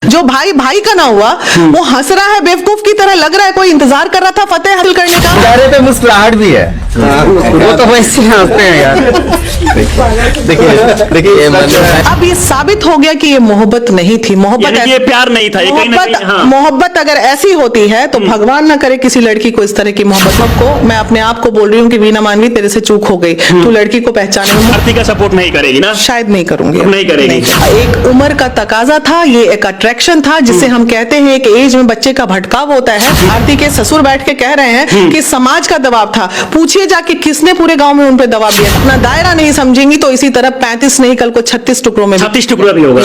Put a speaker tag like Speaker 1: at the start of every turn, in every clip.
Speaker 1: जो भाई भाई का ना हुआ वो हंस रहा है बेवकूफ की तरह, लग रहा है कोई इंतजार कर रहा था फतेह हासिल करने का।
Speaker 2: चेहरे पे मुस्कुराहट भी है, वो तो वैसे हंसते हैं यार। देखिए
Speaker 1: अब ये साबित हो गया कि ये मोहब्बत नहीं थी, मोहब्बत
Speaker 3: ये प्यार नहीं था, ये कहीं ना कहीं, हाँ।
Speaker 1: मोहब्बत अगर ऐसी होती है तो भगवान ना करे किसी लड़की को इस तरह की मोहब्बत को। मैं अपने आप को बोल रही हूँ कि वीना मानवी तेरे से चूक हो गई, तू लड़की को पहचाने में
Speaker 3: आरती का सपोर्ट नहीं करेगी ना?
Speaker 1: शायद नहीं करूंगी,
Speaker 3: नहीं करेगी।
Speaker 1: एक उम्र का तकाजा था, ये एक अट्रैक्शन था जिसे हम कहते हैं एक एज में बच्चे का भटकाव होता है। आरती के ससुर बैठ के कह रहे हैं कि समाज का दबाव था। पूछिए जाके किसने पूरे गांव में उन पे दबाव दिया। अपना दायरा नहीं समझेंगी तो इसी तरह 35 नहीं कल को 36 टुकड़ों में
Speaker 3: 36 टुकड़ा भी होगा।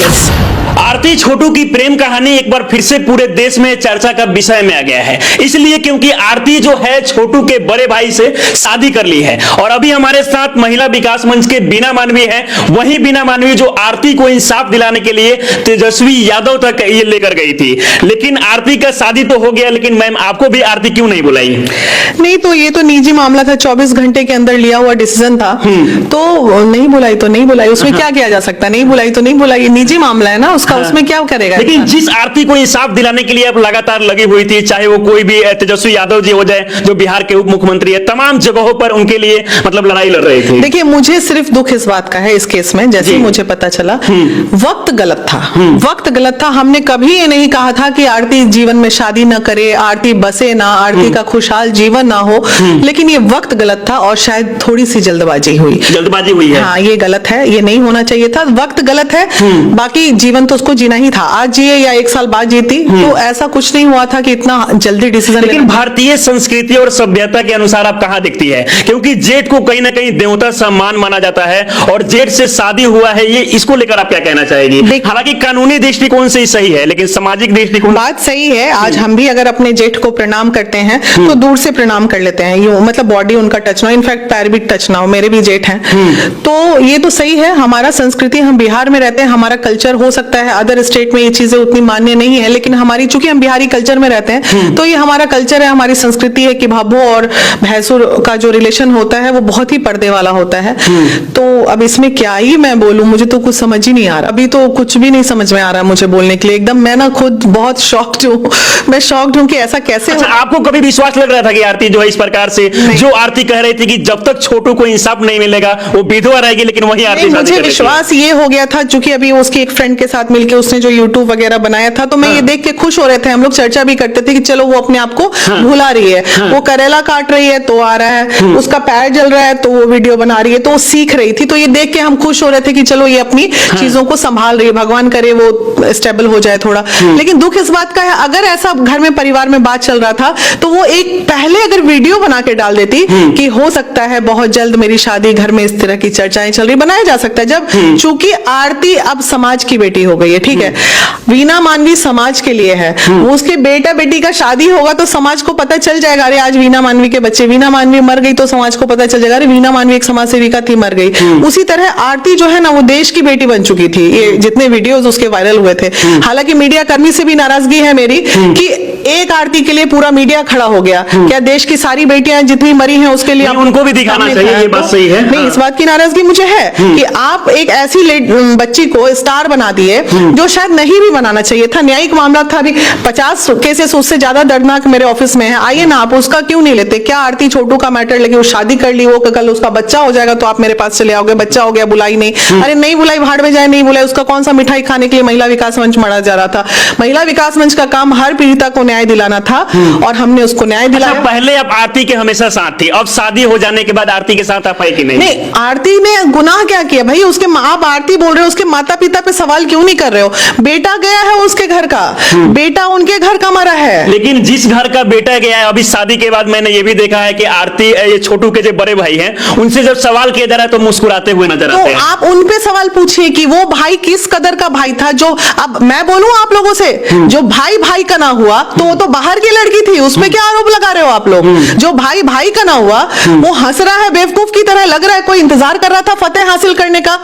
Speaker 3: आरती छोटू की प्रेम कहानी एक बार फिर से पूरे देश में चर्चा का विषय में आ गया है, इसलिए क्योंकि आरती जो है छोटू के बड़े भाई से शादी कर ली है। और अभी हमारे साथ महिला विकास मंच के वीना मानवी है, वही वीना मानवी जो आरती को इंसाफ दिलाने के लिए तेजस्वी यादव तक ये लेकर गई थी। लेकिन आरती का शादी तो हो गया, लेकिन मैम आपको भी आरती क्यों नहीं बुलाई?
Speaker 1: नहीं तो ये तो निजी मामला था, 24 घंटे के अंदर लिया हुआ डिसीजन था, तो नहीं बुलाई तो नहीं बुलाई, उसमें क्या किया जा सकता, नहीं बुलाई तो नहीं बुलाई, ये निजी मामला है ना उसका, उसमें क्या करेगा।
Speaker 3: लेकिन जिस आरती को इंसाफ दिलाने के लिए अब लगातार लगी हुई थी, चाहे वो कोई भी तेजस्वी यादव जी हो जाए जो बिहार के उप मुख्यमंत्री है, तमाम जगहों पर उनके लिए मतलब लड़ाई लड़ रही थी।
Speaker 1: देखिए मुझे सिर्फ दुख इस बात का है इस केस में, जैसे मुझे पता चला वक्त गलत था, वक्त गलत था। हमने कभी ये नहीं कहा था कि आरती जीवन में शादी न करे, आरती बसे ना, आरती का खुशहाल जीवन ना हो, लेकिन ये वक्त गलत था और शायद थोड़ी सी जल्दबाजी हुई
Speaker 3: है।
Speaker 1: हाँ ये गलत है, ये नहीं होना चाहिए था, वक्त गलत है। बाकी जीवन तो उसको जीना ही था, आज जिए या 1 साल बाद जीती, तो ऐसा कुछ नहीं हुआ था कि इतना जल्दी डिसीजन।
Speaker 3: लेकिन भारतीय संस्कृति और सभ्यता के अनुसार आप कहां दिखती है? क्योंकि जेठ को कहीं ना कहीं देवता सम्मान माना जाता है और जेठ से शादी हुआ है, ये इसको लेकर आप क्या कहना चाहेगी? हालांकि कानूनी दृष्टिकोण से सही है, लेकिन सामाजिक दृष्टिकोण
Speaker 1: बात सही है। आज हम भी अगर अपने जेठ को प्रणाम करते हैं तो दूर से प्रणाम कर लेते हैं, यूं मतलब बॉडी उनका टच ना हो, इनफैक्ट पैर भी टच ना हो। मेरे भी जेठ हैं, तो ये तो सही है। हमारा संस्कृति, हम बिहार में रहते हैं, हमारा कल्चर हो सकता है अदर स्टेट में ये चीजें उतनी मान्य नहीं है, लेकिन हमारी चूंकि हम बिहारी कल्चर में रहते हैं तो ये हमारा कल्चर है, हमारी संस्कृति है कि भाभो और भैंसुर का जो रिलेशन होता है वो बहुत ही पर्दे वाला होता है। तो अब इसमें क्या ही मैं बोलूं, मुझे तो कुछ समझ ही नहीं आ रहा, अभी तो कुछ भी नहीं समझ में आ रहा मुझे बोलने के लिए। एकदम मैं ना खुद बहुत शॉक्ड हूँ, मैं शॉक्ड हूँ कि ऐसा कैसे।
Speaker 3: अच्छा, आपको कभी विश्वास लग रहा था कि आरती जो है इस प्रकार से, जो आरती कह रही थी कि जब तक छोटू को इंसाफ नहीं मिलेगा वो विधवा रहेगी, लेकिन वही आरती
Speaker 1: मुझे विश्वास ये हो गया था चूंकि अभी उसकी एक फ्रेंड के साथ मिलकर उसने जो यूट्यूब वगैरह बनाया था, तो मैं ये देख के खुश हो रहे थे, हम लोग चर्चा भी करते थे कि चलो वो अपने आप को भुला रही है, वो करेला काट रही है तो आ रहा है, उसका पैर जल रहा है तो वो वीडियो बना रही है, तो वो सीख रही थी। तो ये देख के हम खुश हो रहे थे कि चलो ये अपनी चीजों को संभाल रही है, भगवान करे वो स्टेबल हो जाए थोड़ा। लेकिन दुख इस बात का है, अगर ऐसा घर में परिवार में बात चल रहा था तो वो एक पहले अगर वीडियो बना के डाल देती कि हो सकता है बहुत जल्द मेरी शादी, घर में इस तरह की चर्चाएं चल रही, बनाया जा सकता है। जब चूंकि आरती अब समाज की बेटी हो गई है, ठीक है, वीना मानवी समाज के लिए है, उसके बेटा बेटी का शादी होगा तो समाज को पता चल जाएगा, अरे आज वीना मानवी के बच्चे, वीना मानवी मर गई तो समाज को पता चल जाएगा, अरे वीना मानवी एक समाज सेविका थी, मर गई। उसी तरह आरती जो है ना वो देश की बेटी बन चुकी थी। ये जितने वीडियोस उसके वायरल हुए थे, हालांकि मीडिया कर्मी से भी नाराजगी है मेरी कि एक आरती के लिए पूरा मीडिया खड़ा हो गया, क्या देश की सारी बेटियां जितनी मरी हैं उसके लिए
Speaker 3: उनको भी दिखाना चाहिए, ये बात सही है।
Speaker 1: नहीं, इस बात की नाराजगी मुझे है कि आप एक ऐसी बच्ची को स्टार बना दिए जो शायद नहीं भी बनाना चाहिए था। न्यायिक मामला था, अभी 50 केसेस उससे ज्यादा दर्दनाक मेरे ऑफिस में है, आइए ना आप उसका क्यों नहीं लेते? क्या आरती छोटू का मैटर लेके वो शादी कर ली, वो कल उसका बच्चा हो जाएगा तो आप मेरे पास चले आओगे, बच्चा हो गया बुलाई नहीं, अरे नहीं बुलाई भाड़ में जाए, नहीं बुलाई, उसका कौन सा मिठाई खाने के लिए महिला विकास मंच मरा जा रहा था। महिला विकास मंच का काम हर पीड़िता को न्याय दिलाना था और हमने उसको न्याय दिलाया।
Speaker 3: अच्छा, पहले आप आरती के हमेशा साथ थी, अब शादी हो जाने के बाद आरती के साथ आप है कि नहीं?
Speaker 1: नहीं, आरती ने गुनाह क्या किया भाई? उसके आप आरती बोल रहे हो, उसके माता पिता पे सवाल क्यों नहीं कर रहे हो? बेटा गया है उसके घर का, बेटा उनके घर का मरा है।
Speaker 3: लेकिन जिस घर का बेटा गया है, अभी शादी के बाद मैंने ये भी देखा है कि आरती, ये छोटू के जो बड़े भाई हैं, उनसे जब सवाल किया जा रहा है तो मुस्कुराते हुए नजर आते हैं।
Speaker 1: आप उन पे सवाल पूछिए कि वो भाई किस कदर का भाई था। जो अब मैं बोलूं आप लोगों से, जो भाई भाई का ना हुआ तो तो वो तो बाहर की लड़की थी, उसमें क्या आरोप लगा रहे हो आप लोग? जो भाई भाई का ना हुआ वो हंस रहा है बेवकूफ की तरह, लग रहा है कोई इंतजार कर रहा था फतेह हासिल करने का।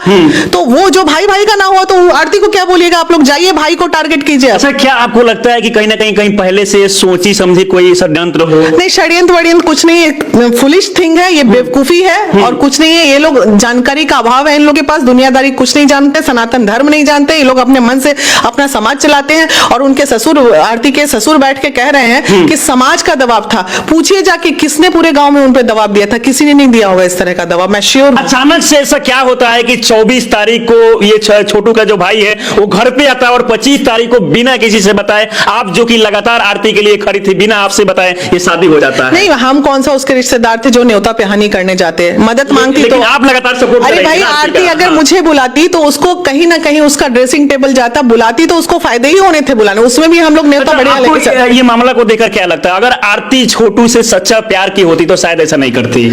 Speaker 1: तो वो जो भाई भाई का ना हुआ तो आरती को क्या बोलिएगा आप लोग? जाइए भाई को टारगेट कीजिए।
Speaker 3: अच्छा, क्या आपको लगता है कि कहीं ना कहीं पहले से सोची समझी कोई षड्यंत्र हो?
Speaker 1: नहीं, षड्यंत्र वड्यंत्र कुछ नहीं है, फुलिश थिंग है ये, बेवकूफी है और कुछ नहीं है। ये लोग जानकारी का अभाव है इन लोगों के पास, दुनियादारी कुछ नहीं जानते, सनातन धर्म नहीं जानते। ये लोग अपने मन से अपना समाज चलाते हैं। और उनके ससुर, आरती के ससुर बैठ के कह रहे हैं कि समाज का दबाव था। पूछिए जाके किसने पूरे गांव में उन पे दबाव दिया था? किसी ने नहीं दिया होगा इस तरह का दबाव, मैं श्योर।
Speaker 3: अचानक से ऐसा क्या होता है कि 24 तारीख को ये छोटू का जो भाई है वो घर पे आता है और 25 तारीख को बिना किसी से बताए, आप जो कि लगातार आरती के लिए खड़ी थी, बिना आपसे बताए ये शादी हो जाता है?
Speaker 1: नहीं, हम कौन सा उसके रिश्तेदार थे जो न्योता पे हानि करने जाते हैं? मदद मांगती तो
Speaker 3: आप लगातार सपोर्ट कर
Speaker 1: अरे
Speaker 3: रहे
Speaker 1: भाई,
Speaker 3: हैं ना
Speaker 1: आरती अगर मुझे बुलाती तो उसको कहीं ना कहीं उसका ड्रेसिंग टेबल जाता, बुलाती तो उसको फायदे ही होने थे बुलाने, उसमें भी हम लोग न्योता बढ़िया लेके चलते।
Speaker 3: ये मामला को देखकर क्या लगता है, अगर आरती छोटू से सच्चा प्यार की होती तो शायद ऐसा नहीं करती?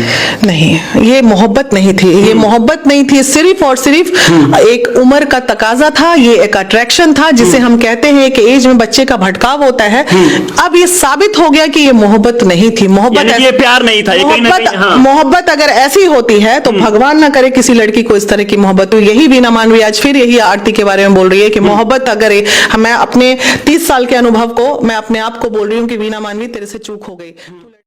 Speaker 1: नहीं, ये मोहब्बत नहीं थी, ये मोहब्बत नहीं थी, सिर्फ और सिर्फ एक उम्र का तकाजा था, ये एक अट्रैक्शन था जिसे हम कहते हैं कि एज में बच्चे का भटकाव होता है। अब ये साबित हो गया कि ये मोहब्बत नहीं थी, मोहब्बत
Speaker 3: ये प्यार नहीं था, ये कहीं ना कहीं, हाँ।
Speaker 1: मोहब्बत अगर ऐसी होती है तो भगवान ना करे किसी लड़की को इस तरह की मोहब्बत हो। यही वीना मानवी आज फिर यही आरती के बारे में बोल रही है कि मोहब्बत अगर मैं अपने 30 साल के अनुभव को मैं अपने आप को बोल रही हूँ कि वीना मानवी तेरे से चूक हो गई।